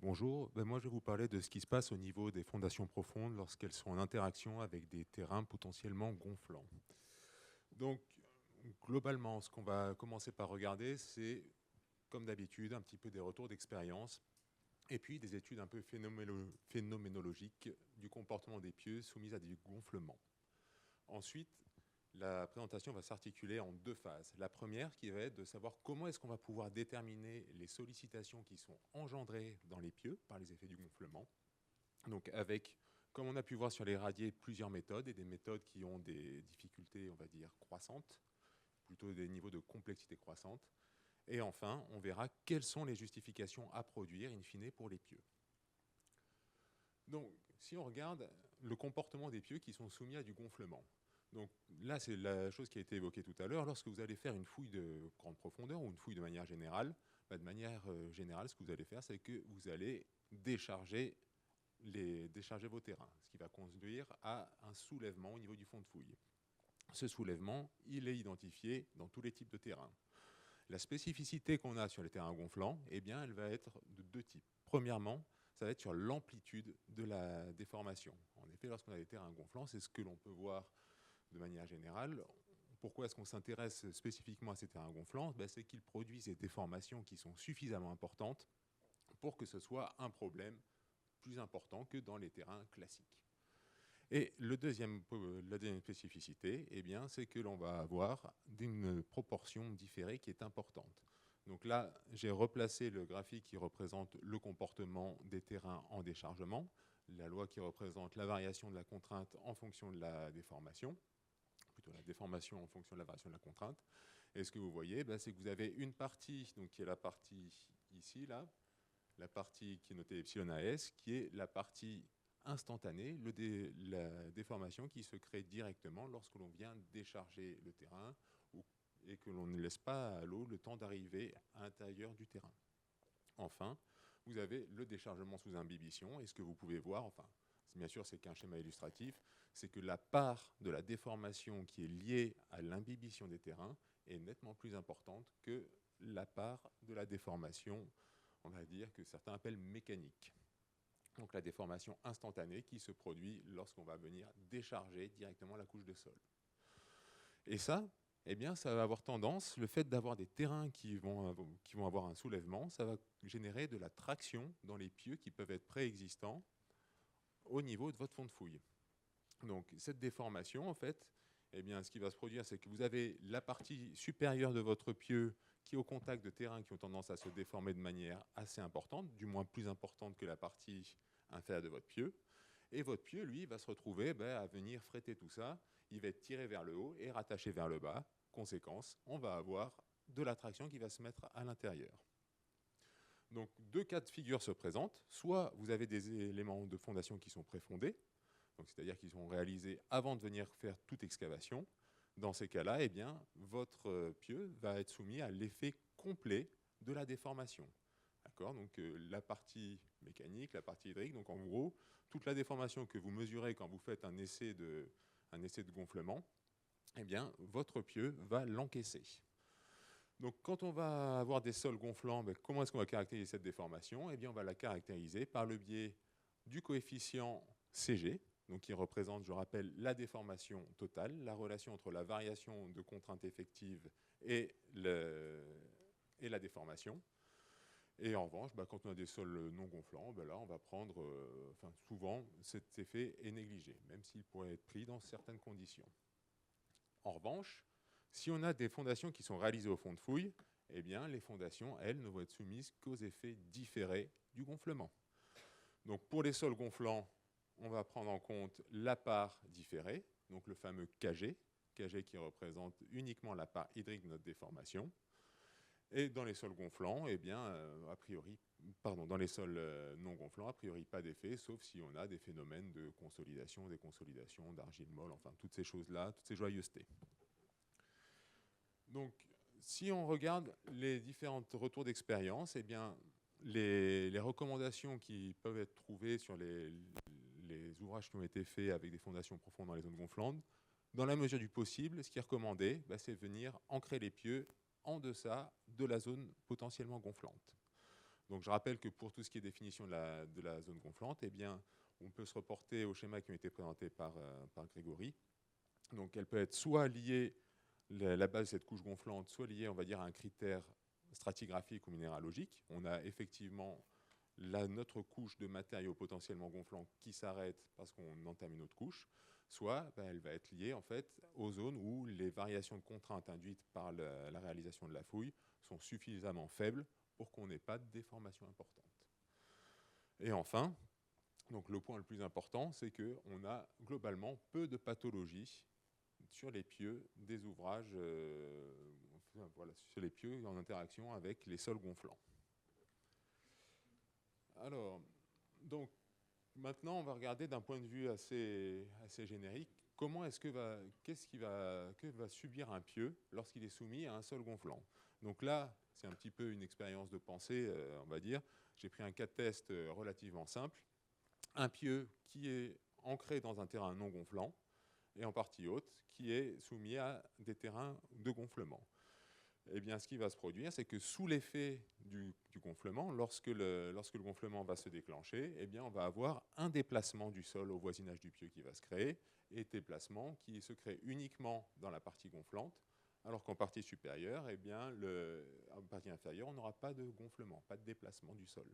Bonjour, moi je vais vous parler de ce qui se passe au niveau des fondations profondes lorsqu'elles sont en interaction avec des terrains potentiellement gonflants. Donc globalement, ce qu'on va commencer par regarder, c'est comme d'habitude un petit peu des retours d'expérience et puis des études un peu phénoménologiques du comportement des pieux soumis à des gonflements. Ensuite, la présentation va s'articuler en deux phases. La première qui va être de savoir comment est-ce qu'on va pouvoir déterminer les sollicitations qui sont engendrées dans les pieux par les effets du gonflement. Donc avec, comme on a pu voir sur les radiers, plusieurs méthodes et des méthodes qui ont des difficultés, on va dire, croissantes, plutôt des niveaux de complexité croissante. Et enfin, on verra quelles sont les justifications à produire, in fine, pour les pieux. Donc, si on regarde le comportement des pieux qui sont soumis à du gonflement, donc là, c'est la chose qui a été évoquée tout à l'heure. Lorsque vous allez faire une fouille de grande profondeur ou une fouille de manière générale, ce que vous allez faire, c'est que vous allez décharger vos terrains, ce qui va conduire à un soulèvement au niveau du fond de fouille. Ce soulèvement, il est identifié dans tous les types de terrains. La spécificité qu'on a sur les terrains gonflants, eh bien, elle va être de deux types. Premièrement, ça va être sur l'amplitude de la déformation. En effet, lorsqu'on a des terrains gonflants, c'est ce que l'on peut voir de manière générale. Pourquoi est-ce qu'on s'intéresse spécifiquement à ces terrains gonflants? C'est qu'ils produisent des déformations qui sont suffisamment importantes pour que ce soit un problème plus important que dans les terrains classiques. Et la deuxième spécificité, eh bien, c'est que l'on va avoir une proportion différée qui est importante. Donc là, j'ai replacé le graphique qui représente le comportement des terrains en déchargement, la loi qui représente la variation de la contrainte en fonction de la déformation, plutôt la déformation en fonction de la variation de la contrainte. Et ce que vous voyez, c'est que vous avez une partie, donc qui est la partie ici, là, la partie qui est notée epsilon AS, qui est la partie instantanée, la déformation qui se crée directement lorsque l'on vient décharger le terrain et que l'on ne laisse pas à l'eau le temps d'arriver à l'intérieur du terrain. Enfin, vous avez le déchargement sous imbibition, et ce que vous pouvez voir, enfin, bien sûr, c'est qu'un schéma illustratif, c'est que la part de la déformation qui est liée à l'imbibition des terrains est nettement plus importante que la part de la déformation, on va dire, que certains appellent mécanique. Donc la déformation instantanée qui se produit lorsqu'on va venir décharger directement la couche de sol. Et ça, eh bien, ça va avoir tendance, le fait d'avoir des terrains qui vont avoir un soulèvement, ça va générer de la traction dans les pieux qui peuvent être préexistants au niveau de votre fond de fouille. Donc cette déformation, en fait, eh bien, ce qui va se produire, c'est que vous avez la partie supérieure de votre pieu qui est au contact de terrains qui ont tendance à se déformer de manière assez importante, du moins plus importante que la partie inférieure de votre pieu. Et votre pieu, lui, va se retrouver à venir fretter tout ça. Il va être tiré vers le haut et rattaché vers le bas. Conséquence, on va avoir de la traction qui va se mettre à l'intérieur. Donc deux cas de figure se présentent. Soit vous avez des éléments de fondation qui sont préfondés, c'est-à-dire qu'ils sont réalisés avant de venir faire toute excavation. Dans ces cas-là, eh bien, votre pieu va être soumis à l'effet complet de la déformation. D'accord. Donc la partie mécanique, la partie hydrique, donc en gros, toute la déformation que vous mesurez quand vous faites un essai de gonflement, eh bien, votre pieu va l'encaisser. Donc quand on va avoir des sols gonflants, comment est-ce qu'on va caractériser cette déformation? Eh bien, on va la caractériser par le biais du coefficient CG, donc qui représente, je rappelle, la déformation totale, la relation entre la variation de contrainte effective et la déformation. Et en revanche, quand on a des sols non gonflants, là, on va prendre, souvent, cet effet est négligé, même s'il pourrait être pris dans certaines conditions. En revanche, si on a des fondations qui sont réalisées au fond de fouille, eh bien, les fondations, elles, ne vont être soumises qu'aux effets différés du gonflement. Donc, pour les sols gonflants, on va prendre en compte la part différée, donc le fameux Kg, Kg qui représente uniquement la part hydrique de notre déformation. Et dans les sols gonflants, eh bien, dans les sols non gonflants, a priori pas d'effet, sauf si on a des phénomènes de consolidation, déconsolidation, d'argile molle, enfin toutes ces choses-là, toutes ces joyeusetés. Donc, si on regarde les différents retours d'expérience, eh bien, les recommandations qui peuvent être trouvées sur les ouvrages qui ont été faits avec des fondations profondes dans les zones gonflantes, dans la mesure du possible, ce qui est recommandé, c'est venir ancrer les pieux en deçà de la zone potentiellement gonflante. Donc je rappelle que pour tout ce qui est définition de la zone gonflante, eh bien, on peut se reporter aux schémas qui ont été présentés par Grégory. Donc elle peut être soit liée, la base de cette couche gonflante, soit liée, on va dire, à un critère stratigraphique ou minéralogique. On a effectivement notre couche de matériaux potentiellement gonflants qui s'arrête parce qu'on entame une autre couche, soit elle va être liée en fait aux zones où les variations de contraintes induites par la réalisation de la fouille sont suffisamment faibles pour qu'on n'ait pas de déformation importante. Et enfin, donc le point le plus important, c'est qu'on a globalement peu de pathologies sur les pieux des ouvrages, voilà, sur les pieux en interaction avec les sols gonflants. Alors, donc, maintenant, on va regarder d'un point de vue assez générique, que va subir un pieu lorsqu'il est soumis à un sol gonflant. Donc là, c'est un petit peu une expérience de pensée, on va dire. J'ai pris un cas de test relativement simple. Un pieu qui est ancré dans un terrain non gonflant, et en partie haute, qui est soumis à des terrains de gonflement. Eh bien, ce qui va se produire, c'est que sous l'effet du gonflement, lorsque le gonflement va se déclencher, eh bien, on va avoir un déplacement du sol au voisinage du pieu qui va se créer, et déplacement qui se crée uniquement dans la partie gonflante, alors qu'en partie supérieure, eh bien, en partie inférieure, on n'aura pas de gonflement, pas de déplacement du sol.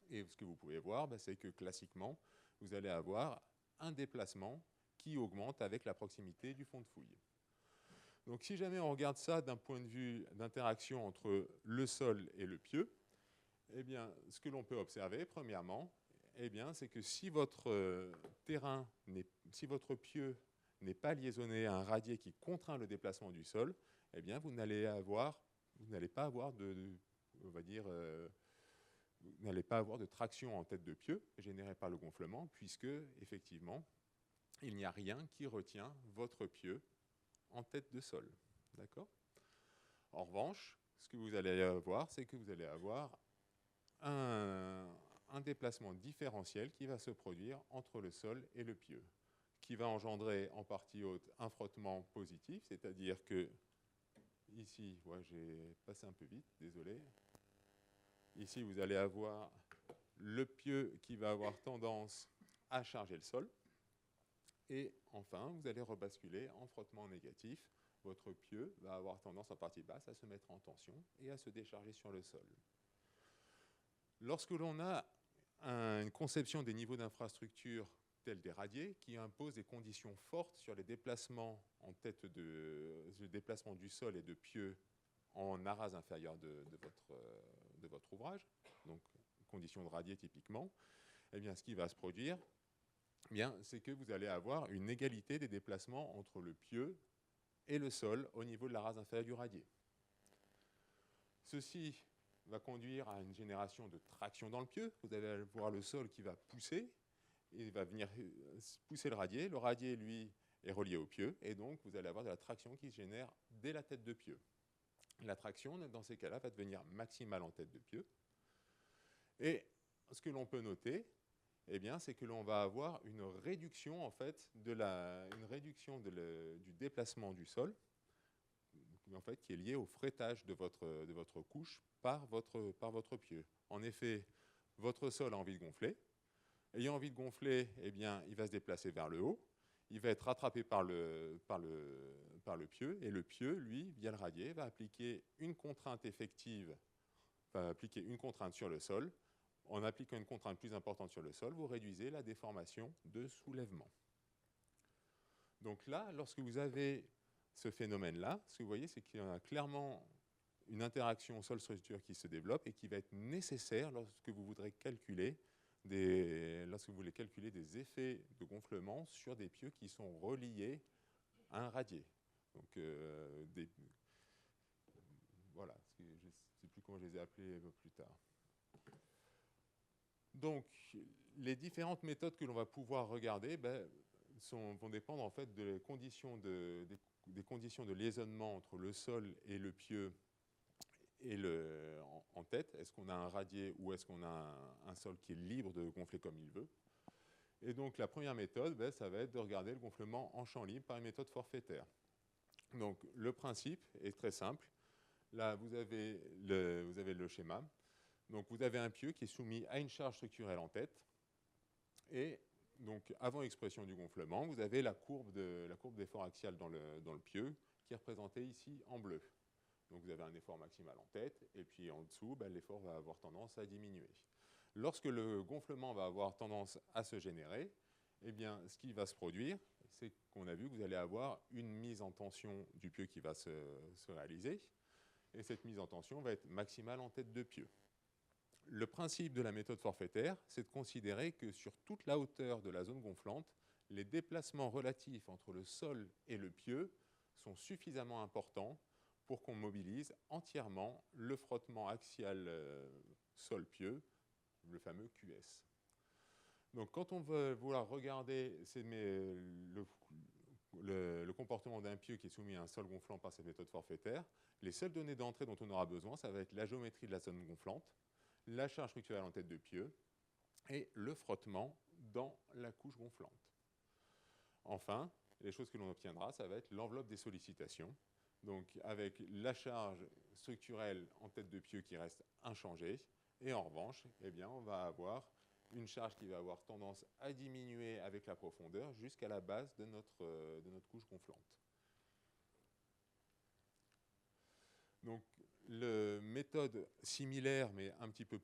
Et ce que vous pouvez voir, c'est que classiquement, vous allez avoir un déplacement qui augmente avec la proximité du fond de fouille. Donc si jamais on regarde ça d'un point de vue d'interaction entre le sol et le pieu, eh bien, ce que l'on peut observer, premièrement, eh bien, c'est que si votre si votre pieu n'est pas liaisonné à un radier qui contraint le déplacement du sol, eh bien, vous n'allez pas avoir on va dire, vous n'allez pas avoir de traction en tête de pieu générée par le gonflement, puisque, effectivement, il n'y a rien qui retient votre pieu en tête de sol. D'accord ? En revanche, ce que vous allez avoir, c'est que vous allez avoir un déplacement différentiel qui va se produire entre le sol et le pieu, qui va engendrer en partie haute un frottement positif, c'est-à-dire que, ici, ouais, j'ai passé un peu vite, désolé. Ici, vous allez avoir le pieu qui va avoir tendance à charger le sol. Et enfin, vous allez rebasculer en frottement négatif. Votre pieu va avoir tendance en partie basse à se mettre en tension et à se décharger sur le sol. Lorsque l'on a une conception des niveaux d'infrastructure tels des radiers qui imposent des conditions fortes sur les déplacements en tête le déplacement du sol et de pieux en arase inférieure de votre ouvrage, donc conditions de radier typiquement, eh bien, ce qui va se produire, eh bien, c'est que vous allez avoir une égalité des déplacements entre le pieu et le sol au niveau de la rase inférieure du radier. Ceci va conduire à une génération de traction dans le pieu. Vous allez voir le sol qui va pousser, et va venir pousser le radier. Le radier, lui, est relié au pieu, et donc vous allez avoir de la traction qui se génère dès la tête de pieu. La traction, dans ces cas-là, va devenir maximale en tête de pieu. Et ce que l'on peut noter, eh bien, c'est que l'on va avoir une réduction, en fait, du déplacement du sol, en fait, qui est lié au frettage de votre couche par votre pieu. En effet, votre sol a envie de gonfler. Ayant envie de gonfler, eh bien, il va se déplacer vers le haut. Il va être rattrapé par le pieu. Et le pieu, lui, via le radier, va appliquer une contrainte effective, va appliquer une contrainte sur le sol. En appliquant une contrainte plus importante sur le sol, vous réduisez la déformation de soulèvement. Donc là, lorsque vous avez ce phénomène-là, ce que vous voyez, c'est qu'il y a clairement une interaction sol-structure qui se développe et qui va être nécessaire lorsque vous voulez calculer des effets de gonflement sur des pieux qui sont reliés à un radier. Donc, voilà, je ne sais plus comment je les ai appelés plus tard. Donc, les différentes méthodes que l'on va pouvoir regarder vont dépendre en fait des conditions de liaisonnement entre le sol et le pieu et en tête. Est-ce qu'on a un radier ou est-ce qu'on a un sol qui est libre de gonfler comme il veut? Et donc, la première méthode, ça va être de regarder le gonflement en champ libre par une méthode forfaitaire. Donc, le principe est très simple. Là, vous avez le schéma. Donc vous avez un pieu qui est soumis à une charge structurelle en tête, et donc avant expression du gonflement, vous avez la courbe d'effort axial dans le pieu, qui est représentée ici en bleu. Donc vous avez un effort maximal en tête, et puis en dessous, l'effort va avoir tendance à diminuer. Lorsque le gonflement va avoir tendance à se générer, eh bien, ce qui va se produire, c'est qu'on a vu que vous allez avoir une mise en tension du pieu qui va se réaliser, et cette mise en tension va être maximale en tête de pieu. Le principe de la méthode forfaitaire, c'est de considérer que sur toute la hauteur de la zone gonflante, les déplacements relatifs entre le sol et le pieu sont suffisamment importants pour qu'on mobilise entièrement le frottement axial sol-pieu, le fameux QS. Donc quand on veut vouloir regarder le comportement d'un pieu qui est soumis à un sol gonflant par cette méthode forfaitaire, les seules données d'entrée dont on aura besoin, ça va être la géométrie de la zone gonflante, la charge structurelle en tête de pieu et le frottement dans la couche gonflante. Enfin, les choses que l'on obtiendra, ça va être l'enveloppe des sollicitations. Donc avec la charge structurelle en tête de pieu qui reste inchangée, et en revanche, eh bien, on va avoir une charge qui va avoir tendance à diminuer avec la profondeur jusqu'à la base de notre couche gonflante. Donc, la méthode similaire, mais un petit peu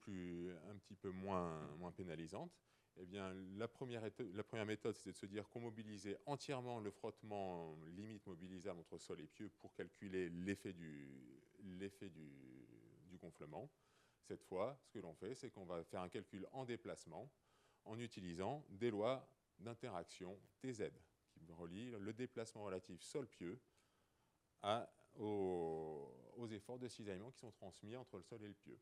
moins pénalisante, eh bien, la première méthode, c'était de se dire qu'on mobilisait entièrement le frottement limite mobilisable entre sol et pieu pour calculer l'effet du gonflement. Cette fois, ce que l'on fait, c'est qu'on va faire un calcul en déplacement en utilisant des lois d'interaction TZ, qui relient le déplacement relatif sol-pieu aux efforts de cisaillement qui sont transmis entre le sol et le pieu.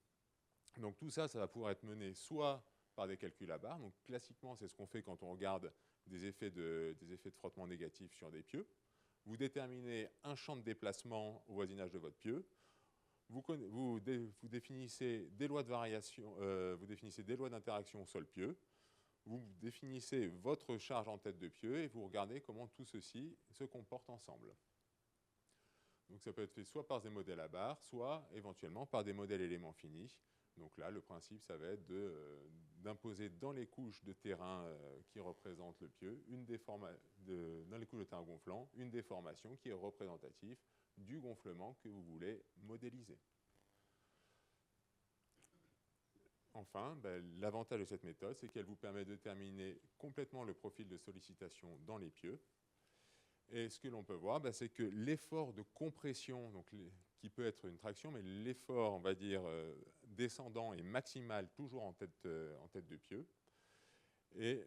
Donc tout ça, ça va pouvoir être mené soit par des calculs à barre. Donc classiquement, c'est ce qu'on fait quand on regarde des effets de frottement négatif sur des pieux. Vous déterminez un champ de déplacement au voisinage de votre pieu. Vous définissez des lois de variation, vous définissez des lois d'interaction sol-pieu. Vous définissez votre charge en tête de pieu et vous regardez comment tout ceci se comporte ensemble. Donc ça peut être fait soit par des modèles à barre, soit éventuellement par des modèles éléments finis. Donc là, le principe, ça va être d'imposer dans les couches de terrain qui représentent le pieu, dans les couches de terrain gonflant, une déformation qui est représentative du gonflement que vous voulez modéliser. Enfin, l'avantage de cette méthode, c'est qu'elle vous permet de déterminer complètement le profil de sollicitation dans les pieux. Et ce que l'on peut voir, c'est que l'effort de compression, donc, qui peut être une traction, mais l'effort, on va dire, descendant est maximal toujours en tête de pieu. Et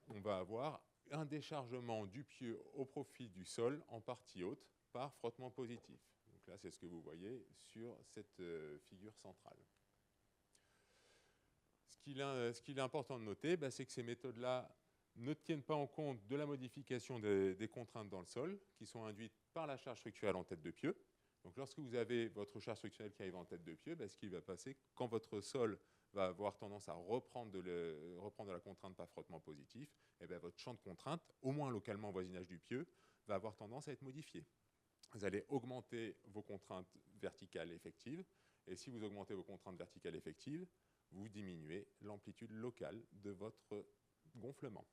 on va avoir un déchargement du pieu au profit du sol en partie haute par frottement positif. Donc là, c'est ce que vous voyez sur cette figure centrale. Ce qu'il est important de noter, c'est que ces méthodes-là ne tiennent pas en compte de la modification des contraintes dans le sol, qui sont induites par la charge structurelle en tête de pieu. Donc lorsque vous avez votre charge structurelle qui arrive en tête de pieu, ce qui va passer, quand votre sol va avoir tendance à reprendre de la contrainte par frottement positif, votre champ de contrainte, au moins localement au voisinage du pieu, va avoir tendance à être modifié. Vous allez augmenter vos contraintes verticales effectives, et si vous augmentez vos contraintes verticales effectives, vous diminuez l'amplitude locale de votre gonflement.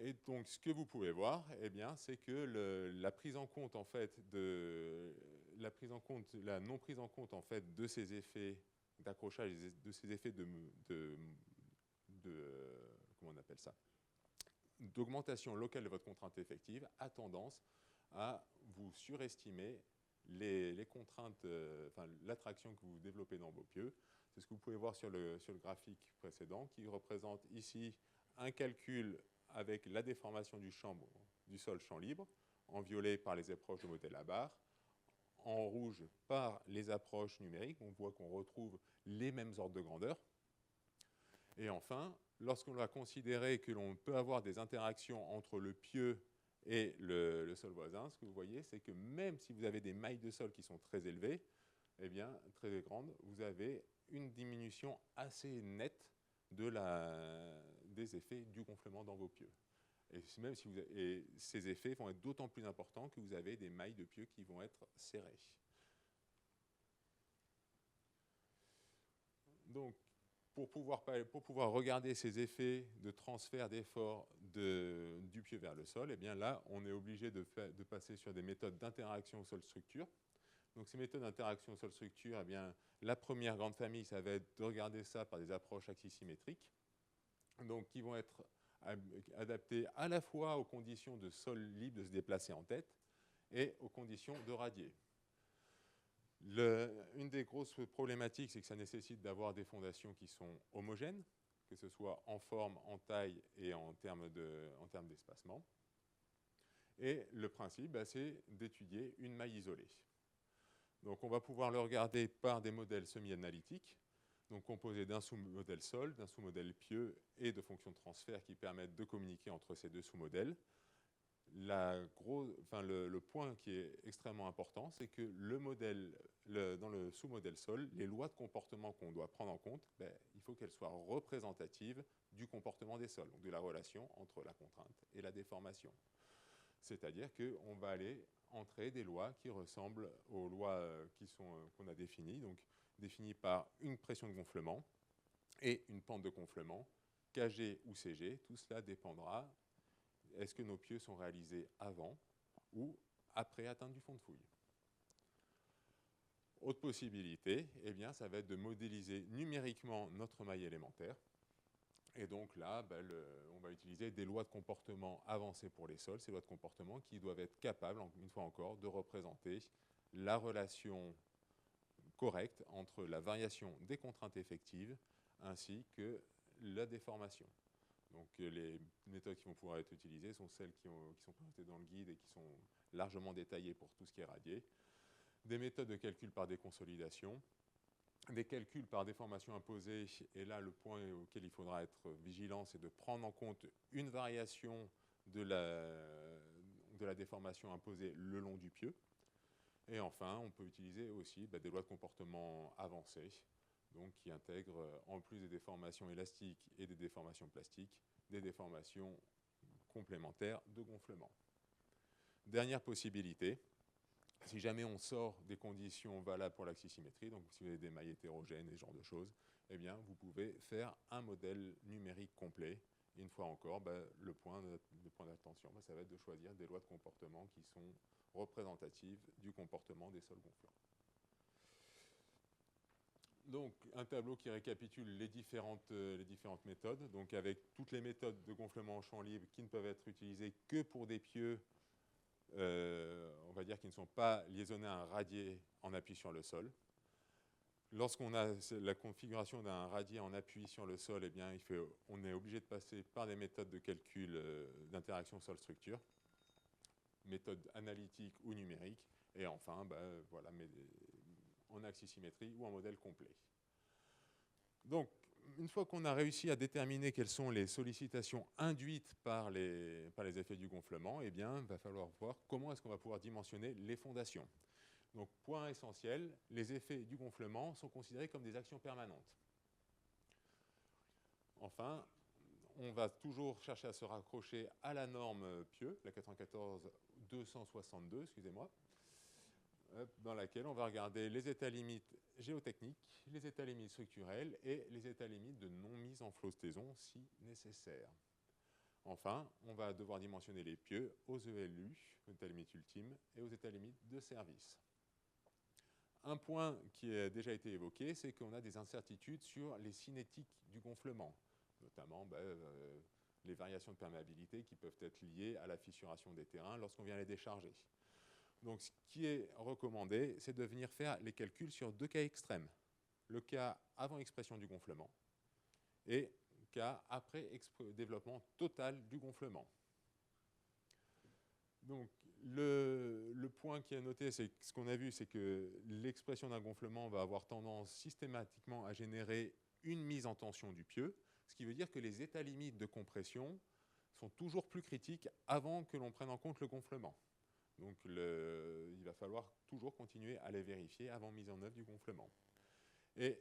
Et donc, ce que vous pouvez voir, c'est que la non prise en compte en fait de ces effets d'accrochage, de ces effets comment on appelle ça, d'augmentation locale de votre contrainte effective, a tendance à vous surestimer les contraintes, l'attraction que vous développez dans vos pieux. C'est ce que vous pouvez voir sur le graphique précédent, qui représente ici un calcul avec la déformation du sol champ libre, en violet par les approches de modèle à barre, en rouge par les approches numériques. On voit qu'on retrouve les mêmes ordres de grandeur. Et enfin, lorsqu'on va considérer que l'on peut avoir des interactions entre le pieu et le sol voisin, ce que vous voyez, c'est que même si vous avez des mailles de sol qui sont très élevées, très grandes, vous avez une diminution assez nette des effets du gonflement dans vos pieux. Et ces effets vont être d'autant plus importants que vous avez des mailles de pieux qui vont être serrées. Donc, pour pouvoir regarder ces effets de transfert d'effort du pieu vers le sol, eh bien là, on est obligé de passer sur des méthodes d'interaction sol-structure. Donc ces méthodes d'interaction sol-structure, eh bien, la première grande famille, ça va être de regarder ça par des approches axisymétriques, donc qui vont être adaptées à la fois aux conditions de sol libre de se déplacer en tête et aux conditions de radier. Une des grosses problématiques, c'est que ça nécessite d'avoir des fondations qui sont homogènes, que ce soit en forme, en taille et en termes d'espacement. Et le principe, c'est d'étudier une maille isolée. Donc on va pouvoir le regarder par des modèles semi-analytiques, donc composés d'un sous-modèle sol, d'un sous-modèle pieux et de fonctions de transfert qui permettent de communiquer entre ces deux sous-modèles. Le point qui est extrêmement important, c'est que dans le sous-modèle sol, les lois de comportement qu'on doit prendre en compte, il faut qu'elles soient représentatives du comportement des sols, donc de la relation entre la contrainte et la déformation. C'est-à-dire qu'on va aller entrer des lois qui ressemblent aux lois qu'on a définies, donc définies par une pression de gonflement et une pente de gonflement, KG ou CG. Tout cela dépendra. Est-ce que nos pieux sont réalisés avant ou après atteinte du fond de fouille? Autre possibilité, eh bien, ça va être de modéliser numériquement notre maille élémentaire. Et donc là, on va utiliser des lois de comportement avancées pour les sols, ces lois de comportement qui doivent être capables, une fois encore, de représenter la relation correcte entre la variation des contraintes effectives ainsi que la déformation. Donc les méthodes qui vont pouvoir être utilisées sont celles qui sont présentées dans le guide et qui sont largement détaillées pour tout ce qui est radié. Des méthodes de calcul par déconsolidation, des calculs par déformation imposée, et là le point auquel il faudra être vigilant, c'est de prendre en compte une variation de la déformation imposée le long du pieu. Et enfin, on peut utiliser aussi des lois de comportement avancées, donc qui intègrent, en plus des déformations élastiques et des déformations plastiques, des déformations complémentaires de gonflement. Dernière possibilité, si jamais on sort des conditions valables pour l'axisymétrie, donc si vous avez des mailles hétérogènes et ce genre de choses, eh bien, vous pouvez faire un modèle numérique complet. Et une fois encore, le point d'attention, ça va être de choisir des lois de comportement qui sont représentatives du comportement des sols gonflants. Donc, un tableau qui récapitule les différentes méthodes, donc avec toutes les méthodes de gonflement en champ libre qui ne peuvent être utilisées que pour des pieux, on va dire, qui ne sont pas liaisonnés à un radier en appui sur le sol. Lorsqu'on a la configuration d'un radier en appui sur le sol, eh bien, on est obligé de passer par des méthodes de calcul d'interaction sol-structure, méthodes analytiques ou numériques, et enfin, voilà, en axisymétrie ou en modèle complet. Donc, une fois qu'on a réussi à déterminer quelles sont les sollicitations induites par les effets du gonflement, eh bien, il va falloir voir comment est-ce qu'on va pouvoir dimensionner les fondations. Donc, point essentiel, les effets du gonflement sont considérés comme des actions permanentes. Enfin, on va toujours chercher à se raccrocher à la norme Pieux, la 94-262, excusez-moi, dans laquelle on va regarder les états limites géotechniques, les états limites structurels et les états limites de non-mise en flottaison si nécessaire. Enfin, on va devoir dimensionner les pieux aux ELU, aux états limites ultimes, et aux états limites de service. Un point qui a déjà été évoqué, c'est qu'on a des incertitudes sur les cinétiques du gonflement, notamment les variations de perméabilité qui peuvent être liées à la fissuration des terrains lorsqu'on vient les décharger. Donc, ce qui est recommandé, c'est de venir faire les calculs sur deux cas extrêmes. Le cas avant expression du gonflement et le cas après développement total du gonflement. Donc, le point qui est noté, c'est que ce qu'on a vu, c'est que l'expression d'un gonflement va avoir tendance systématiquement à générer une mise en tension du pieu, ce qui veut dire que les états limites de compression sont toujours plus critiques avant que l'on prenne en compte le gonflement. Donc, il va falloir toujours continuer à les vérifier avant mise en œuvre du gonflement. Et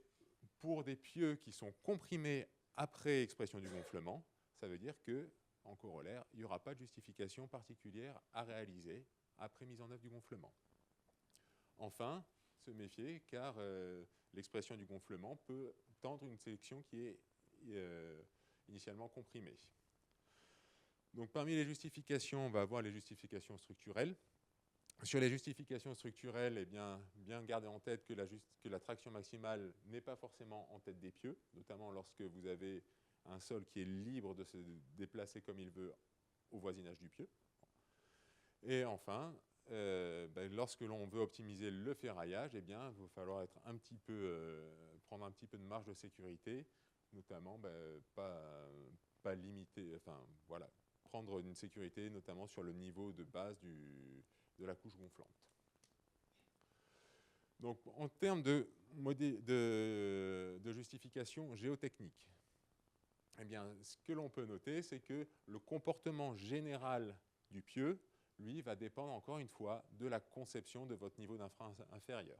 pour des pieux qui sont comprimés après expression du gonflement, ça veut dire qu'en corollaire, il n'y aura pas de justification particulière à réaliser après mise en œuvre du gonflement. Enfin, se méfier, car l'expression du gonflement peut tendre une sélection qui est initialement comprimée. Donc, parmi les justifications, on va avoir les justifications structurelles. Sur les justifications structurelles, eh bien garder en tête que la traction maximale n'est pas forcément en tête des pieux, notamment lorsque vous avez un sol qui est libre de se déplacer comme il veut au voisinage du pieu. Et enfin, lorsque l'on veut optimiser le ferraillage, eh bien, il va falloir être prendre un petit peu de marge de sécurité, notamment pas limiter, enfin voilà, prendre une sécurité notamment sur le niveau de base de la couche gonflante. Donc, en termes de justification géotechnique, eh bien, ce que l'on peut noter, c'est que le comportement général du pieu, lui, va dépendre encore une fois de la conception de votre niveau d'infra inférieur.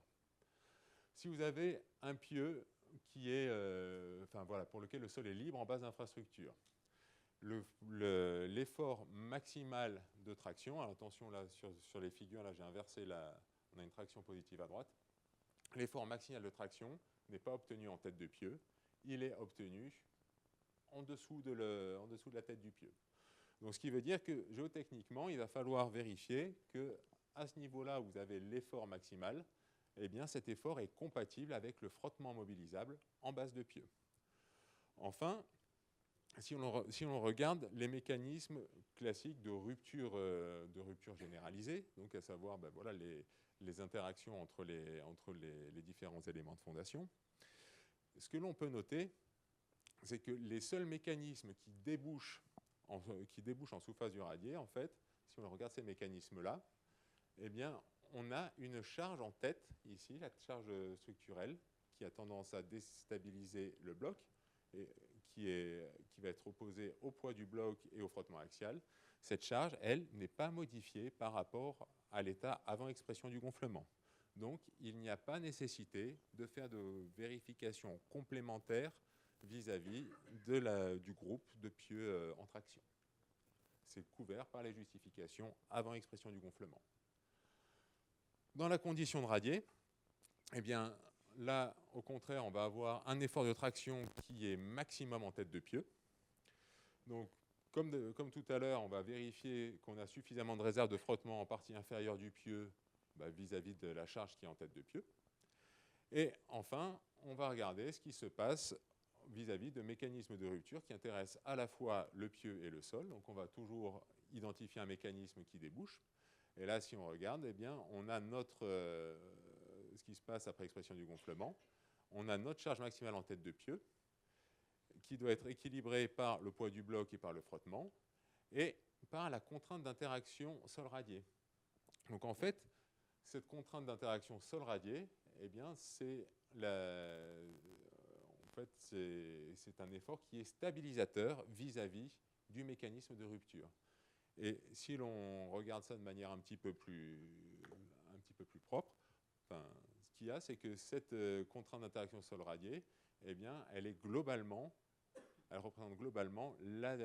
Si vous avez un pieu qui est, pour lequel le sol est libre en base d'infrastructure, l'effort maximal de traction, alors attention là sur les figures, là j'ai inversé, on a une traction positive à droite, l'effort maximal de traction n'est pas obtenu en tête de pieu, il est obtenu en dessous de la tête du pieu. Donc ce qui veut dire que géotechniquement, il va falloir vérifier qu'à ce niveau-là où vous avez l'effort maximal, eh bien cet effort est compatible avec le frottement mobilisable en base de pieu. Enfin, si on regarde les mécanismes classiques de rupture généralisée, donc à savoir les interactions entre les différents éléments de fondation, ce que l'on peut noter, c'est que les seuls mécanismes qui débouchent en sous-face du radier, en fait, si on regarde ces mécanismes-là, eh bien, on a une charge en tête, ici, la charge structurelle, qui a tendance à déstabiliser le bloc, et qui va être opposée au poids du bloc et au frottement axial. Cette charge, elle, n'est pas modifiée par rapport à l'état avant expression du gonflement. Donc, il n'y a pas nécessité de faire de vérification complémentaire vis-à-vis du groupe de pieux en traction. C'est couvert par les justifications avant expression du gonflement. Dans la condition de radier, eh bien, là, au contraire, on va avoir un effort de traction qui est maximum en tête de pieu. Donc, comme tout à l'heure, on va vérifier qu'on a suffisamment de réserve de frottement en partie inférieure du pieu vis-à-vis de la charge qui est en tête de pieu. Et enfin, on va regarder ce qui se passe vis-à-vis de mécanismes de rupture qui intéressent à la fois le pieu et le sol. Donc on va toujours identifier un mécanisme qui débouche. Et là, si on regarde, eh bien, on a ce qui se passe après expression du gonflement. On a notre charge maximale en tête de pieu qui doit être équilibrée par le poids du bloc et par le frottement et par la contrainte d'interaction sol-radier. Donc en fait, cette contrainte d'interaction sol-radier, eh bien, c'est un effort qui est stabilisateur vis-à-vis du mécanisme de rupture. Et si l'on regarde ça de manière un petit peu plus propre, ce qu'il y a, c'est que cette contrainte d'interaction sol-radier, eh bien, elle représente globalement la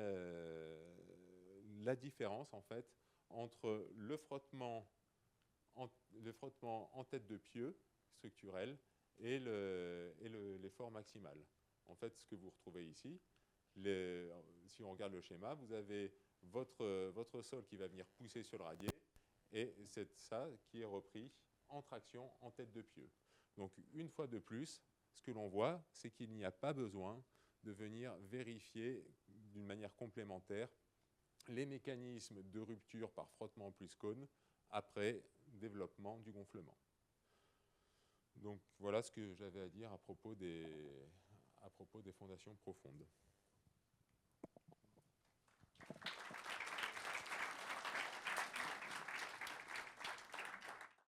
différence en fait entre le frottement en tête de pieu structurel et l'effort maximal. En fait, ce que vous retrouvez ici, si on regarde le schéma, vous avez votre sol qui va venir pousser sur le radier et c'est ça qui est repris en traction en tête de pieu. Donc, une fois de plus, ce que l'on voit, c'est qu'il n'y a pas besoin de venir vérifier d'une manière complémentaire les mécanismes de rupture par frottement plus cône après développement du gonflement. Donc voilà ce que j'avais à dire à propos des fondations profondes.